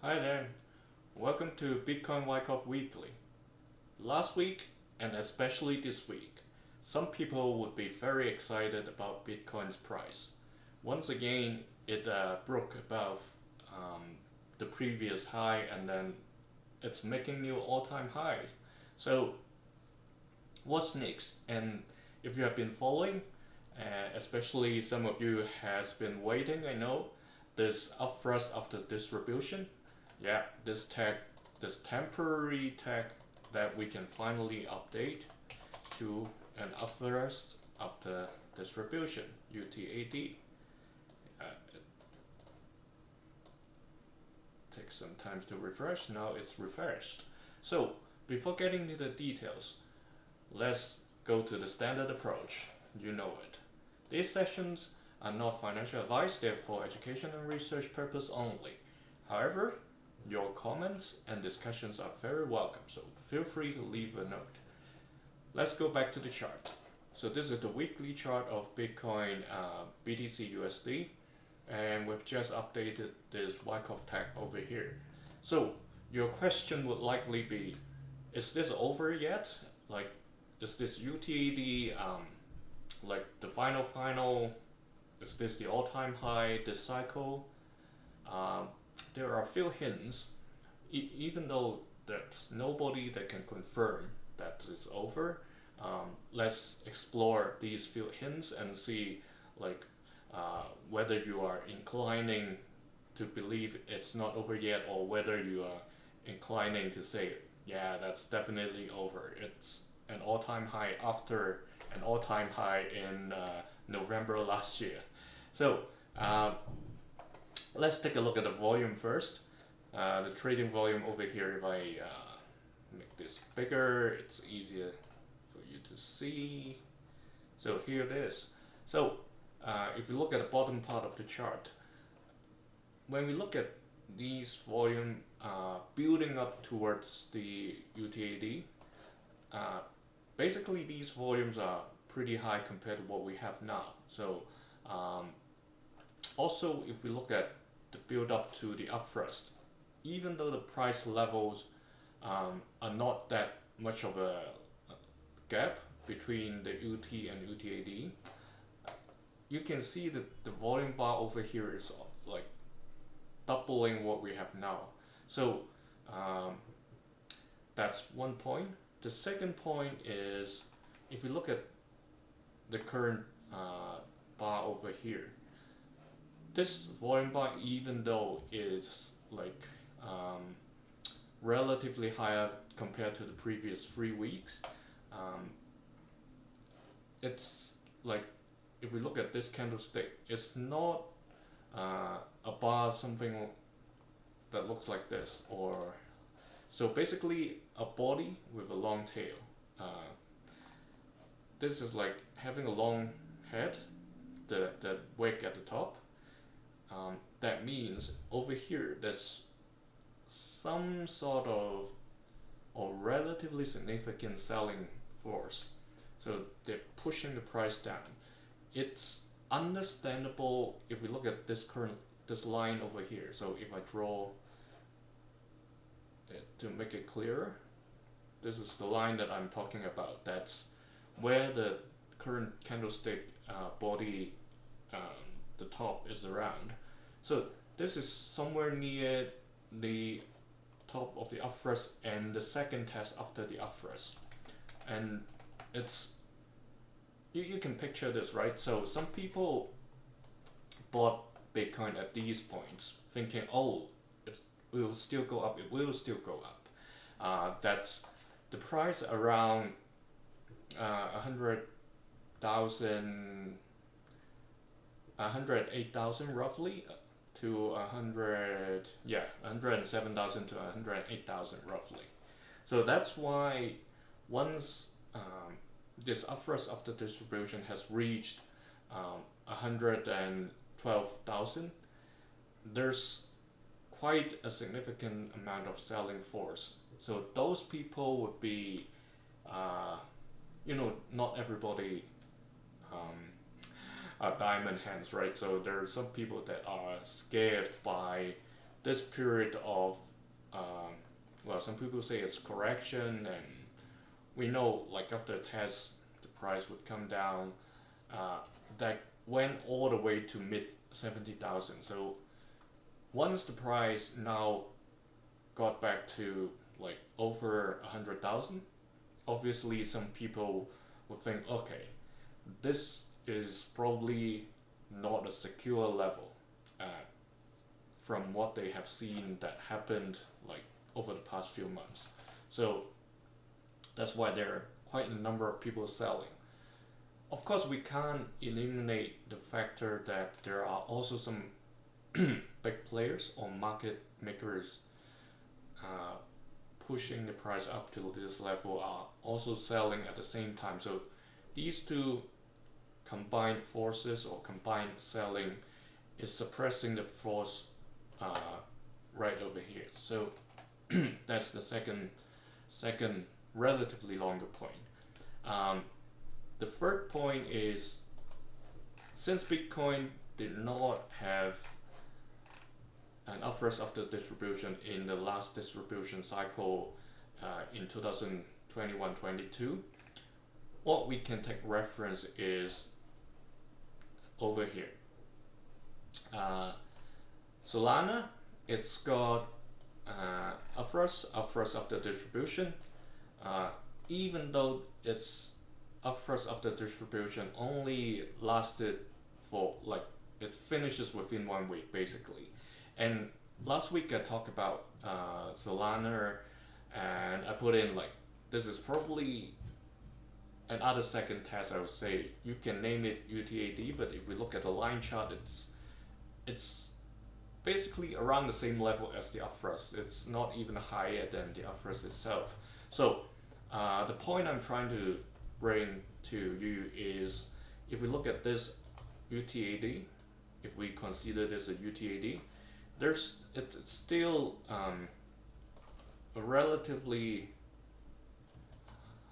Hi there, welcome to Bitcoin Wyckoff Weekly. Last week, and especially this week, some people would be very excited about Bitcoin's price. Once again, it broke above the previous high and then it's making new all-time highs. So what's next? And if you have been following, especially some of you has been waiting, I know, this upthrust of the distribution. Yeah, this tag, this temporary tag that we can finally update to an upthrust of the distribution, UTAD. It takes some time to refresh, now it's refreshed. So, before getting into the details, let's go to the standard approach. You know it. These sessions are not financial advice, they're for education and research purpose only. However, your comments and discussions are very welcome, so feel free to leave a note. Let's go back to the chart. So this is the weekly chart of Bitcoin BTC USD, and we've just updated this Wyckoff tag over here. So your question would likely be, is this over yet? Like, is this UTD like the final? Is this the all-time high this cycle? There are a few hints, even though there's nobody that can confirm that it's over. Let's explore these few hints and see like whether you are inclining to believe it's not over yet, or whether you are inclining to say, yeah, that's definitely over. It's an all-time high after an all-time high in November last year. So let's take a look at the volume first. The trading volume over here, if I make this bigger, it's easier for you to see. So here it is. So if you look at the bottom part of the chart, when we look at these volume building up towards the UTAD, basically these volumes are pretty high compared to what we have now. So also, if we look at the build up to the upthrust, even though the price levels are not that much of a gap between the UT and UTAD, you can see that the volume bar over here is like doubling what we have now. So that's one point. The second point is, if you look at the current bar over here, this volume bar, even though it's like relatively higher compared to the previous 3 weeks, it's like, if we look at this candlestick, it's not a bar something that looks like this, or so basically a body with a long tail. This is like having a long head, the wick at the top. That means over here there's some sort of or relatively significant selling force, so they're pushing the price down. It's understandable if we look at this line over here. So if I draw it to make it clearer, this is the line that I'm talking about. That's where the current candlestick body, the top is around. So this is somewhere near the top of the upthrust and the second test after the upthrust, and it's you can picture this, right? So some people bought Bitcoin at these points thinking, oh, it will still go up, it will still go up. That's the price around 108,000 roughly to 107,000 to 108,000 roughly. So that's why once this upthrust of the distribution has reached 112,000, there's quite a significant amount of selling force. So those people would be, not everybody are diamond hands, right? So there are some people that are scared by this period of well, some people say it's correction, and we know like after a test the price would come down. That went all the way to mid 70,000. So once the price now got back to like over 100,000, obviously some people will think, okay, this is probably not a secure level from what they have seen that happened like over the past few months. So that's why there are quite a number of people selling. Of course, we can't eliminate the factor that there are also some big players or market makers pushing the price up to this level are also selling at the same time. So these two combined forces or combined selling is suppressing the force right over here. So that's the second relatively longer point. The third point is, since Bitcoin did not have an upwards after distribution in the last distribution cycle in 2021-22, what we can take reference is over here. Solana, it's got upwards after distribution, even though its upwards after distribution only lasted for like, it finishes within 1 week basically. And last week I talked about Solana, and I put in like, this is probably another second test. I would say you can name it UTAD, but if we look at the line chart, it's basically around the same level as the upwards. It's not even higher than the upwards itself. So the point I'm trying to bring to you is, if we look at this UTAD, if we consider this a UTAD, it's still a relatively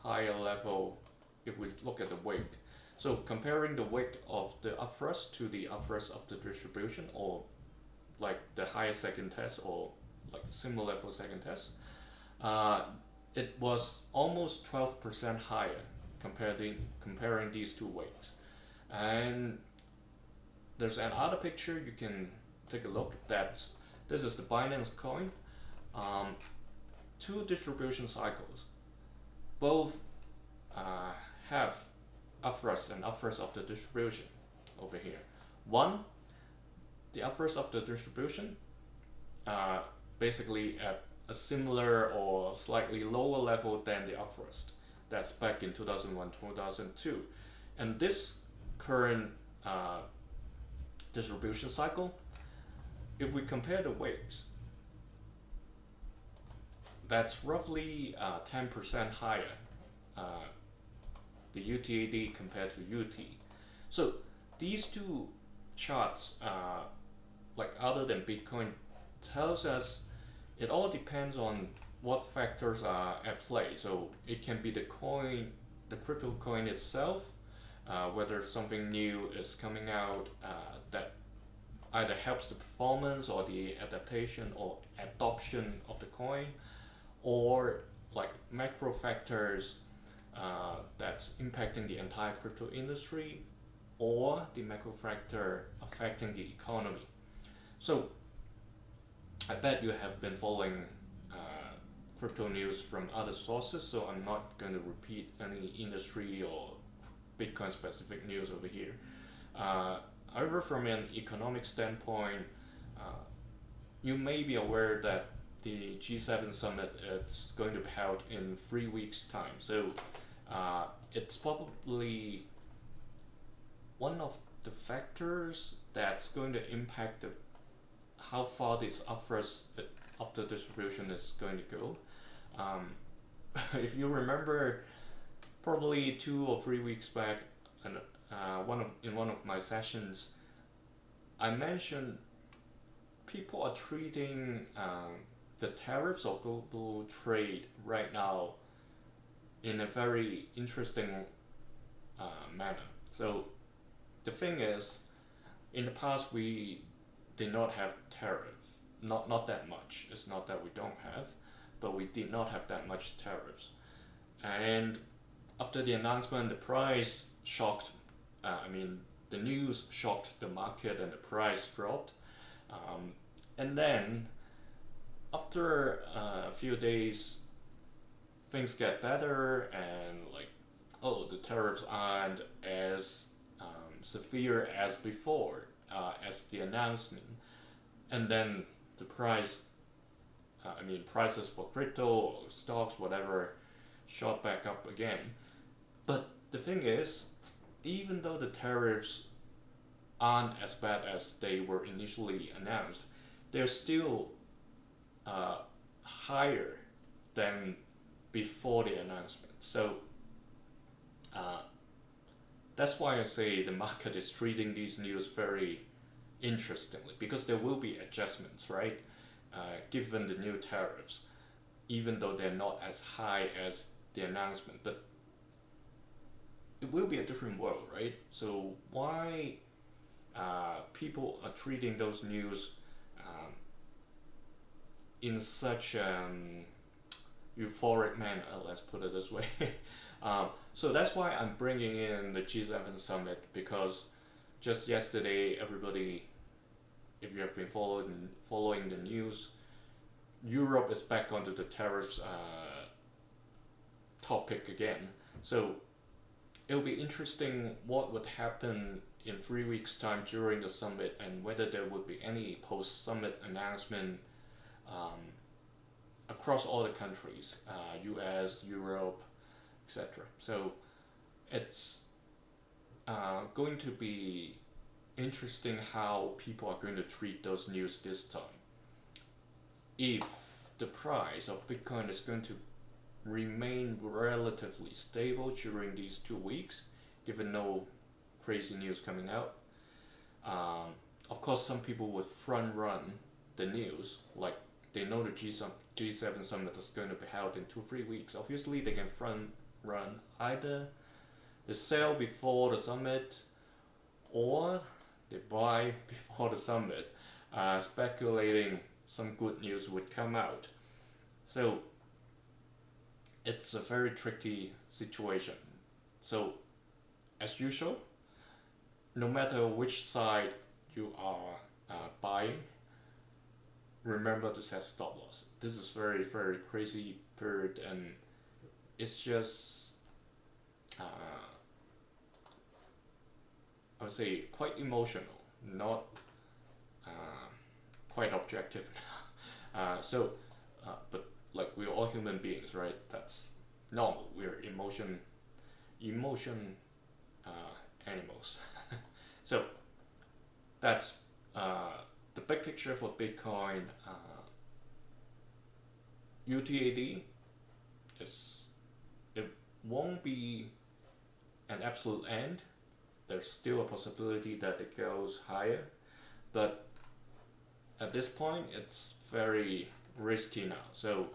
higher level if we look at the weight. So comparing the weight of the upwards to the upwards of the distribution, or like the higher second test or like similar level second test, it was almost 12% higher comparing these two weights. And there's another picture you can take a look. This is the Binance coin. Two distribution cycles, both have upwards and upwards of the distribution over here. One, the upwards of the distribution basically at a similar or slightly lower level than the upwards. That's back in 2001-2002. And this current distribution cycle, if we compare the weights, that's roughly 10% higher, the UTAD compared to UT. So these two charts, like other than Bitcoin, tells us it all depends on what factors are at play. So it can be the coin, the crypto coin itself, whether something new is coming out that either helps the performance or the adaptation or adoption of the coin, or like macro factors that's impacting the entire crypto industry, or the macro factor affecting the economy. So I bet you have been following crypto news from other sources, so I'm not going to repeat any industry or Bitcoin specific news over here. However, from an economic standpoint, you may be aware that the G7 summit is going to be held in 3 weeks' time. So it's probably one of the factors that's going to impact how far this upwards after distribution is going to go. If you remember, probably 2 or 3 weeks back, and in one of my sessions, I mentioned people are treating the tariffs or global trade right now in a very interesting manner. So the thing is, in the past we did not have tariff. not that much. It's not that we don't have, but we did not have that much tariffs. And after the announcement, the price shocked. The news shocked the market, and the price dropped. And then after a few days, things get better, and like, oh, the tariffs aren't as severe as before, as the announcement. And then the prices for crypto or stocks, whatever, shot back up again. But the thing is, even though the tariffs aren't as bad as they were initially announced, they're still higher than before the announcement. So that's why I say the market is treating these news very interestingly, because there will be adjustments, right? Given the new tariffs, even though they're not as high as the announcement, but it will be a different world, right? So why people are treating those news in such euphoric manner, let's put it this way. So that's why I'm bringing in the G7 summit, because just yesterday, everybody, if you have been following the news, Europe is back onto the tariffs topic again. So it'll be interesting what would happen in 3 weeks' time during the summit, and whether there would be any post-summit announcement across all the countries, US, Europe, etc. So it's going to be interesting how people are going to treat those news this time. If the price of Bitcoin is going to remain relatively stable during these 2 weeks, given no crazy news coming out, of course some people would front run the news, like they know the G7 summit is going to be held in 2-3 weeks. Obviously they can front run either they sell before the summit, or they buy before the summit, speculating some good news would come out. So it's a very tricky situation. So as usual, no matter which side you are buying, remember to set stop loss. This is very, very crazy period, and it's just I would say quite emotional, not quite objective. But like, we're all human beings, right? That's normal. We're emotion animals. So that's the big picture for Bitcoin. UTAD it won't be an absolute end. There's still a possibility that it goes higher, but at this point it's very risky now. So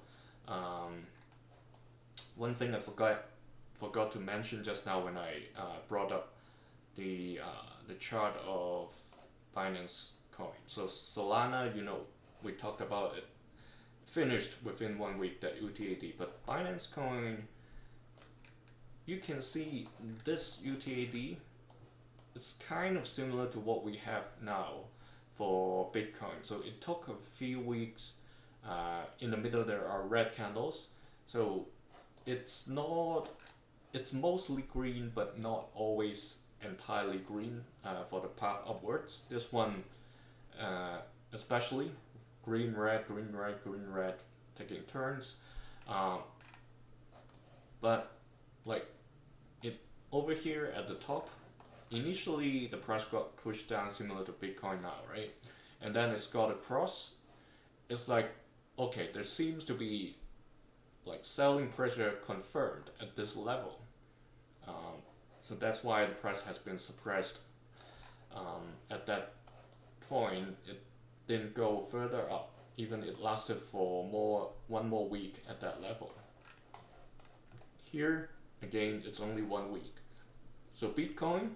one thing I forgot to mention just now when I brought up the chart of Binance coin. So Solana, we talked about it, finished within 1 week, that UTAD, but Binance coin, you can see this UTAD, it's kind of similar to what we have now for Bitcoin. So it took a few weeks. In the middle there are red candles, so it's mostly green, but not always entirely green for the path upwards. This one especially green, red, green, red, green, red, taking turns. But like it over here at the top, initially the price got pushed down similar to Bitcoin now, right? And then it's got across. It's like, okay, there seems to be like selling pressure confirmed at this level. So that's why the price has been suppressed. At that point, it didn't go further up. Even it lasted for one more week at that level. Here, again, it's only 1 week. So Bitcoin,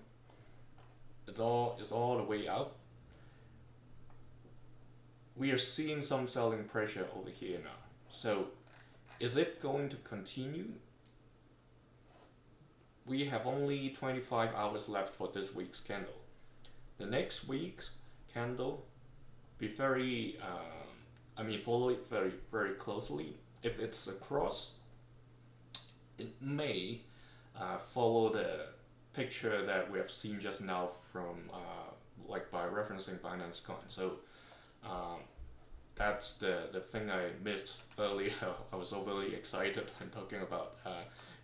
it's all the way out. we are seeing some selling pressure over here now. So is it going to continue? We have only 25 hours left for this week's candle. The next week's candle, be very, follow it very closely. If it's a cross, it may follow the picture that we have seen just now from like by referencing Binance Coin. So that's the thing I missed earlier. I was overly excited when talking about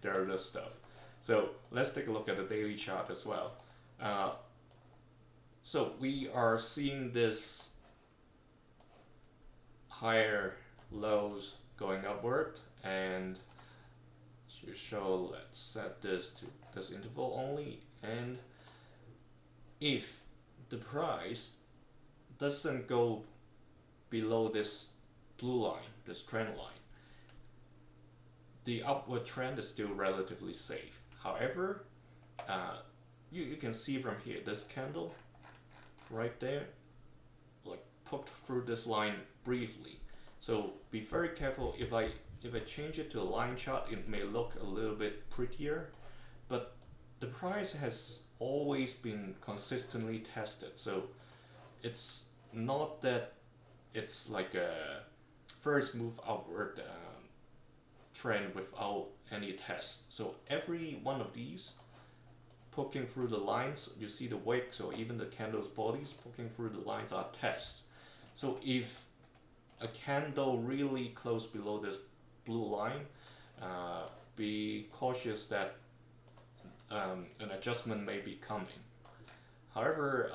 derivative stuff. So let's take a look at the daily chart as well. So we are seeing this higher lows going upward, and to show, let's set this to this interval only, and if the price doesn't go below this blue line, this trend line, the upward trend is still relatively safe. However, you can see from here, this candle right there, like poked through this line briefly. So be very careful. If I change it to a line chart, it may look a little bit prettier, but the price has always been consistently tested. So it's not that it's like a first move upward trend without any test. So every one of these poking through the lines, you see the wicks or even the candle's bodies poking through the lines are tests. So if a candle really close below this blue line, be cautious that an adjustment may be coming. However,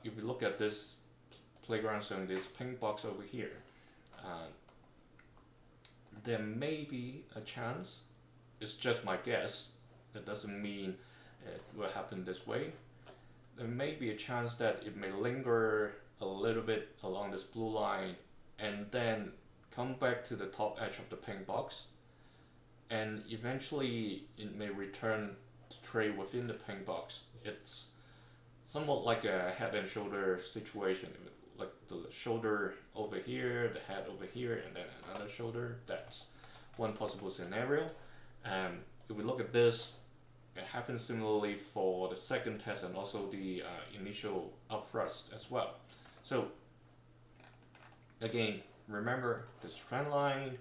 if you look at this playground zone, this pink box over here, there may be a chance, it's just my guess, it doesn't mean it will happen this way. There may be a chance that it may linger a little bit along this blue line and then come back to the top edge of the pink box, and eventually it may return to trade within the pink box. It's somewhat like a head and shoulder situation, like the shoulder over here, the head over here, and then another shoulder. That's one possible scenario. And if we look at this, it happens similarly for the second test and also the initial up thrust as well. So again, remember this trend line,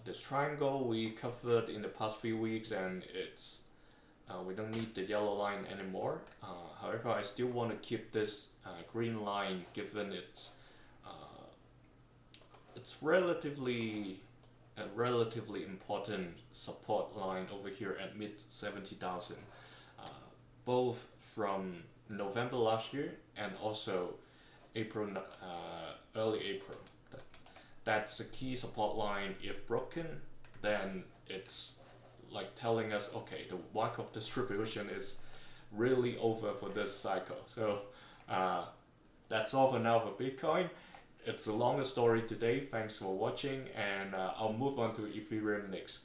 this triangle we covered in the past few weeks, and it's we don't need the yellow line anymore. However, I still want to keep this green line, given it's relatively a relatively important support line over here at mid 70,000, both from November last year and also April, early April. That's a key support line. If broken, then it's like telling us, okay, the Wyckoff distribution is really over for this cycle. So that's all for now for Bitcoin. It's a longer story today. Thanks for watching, and I'll move on to Ethereum next.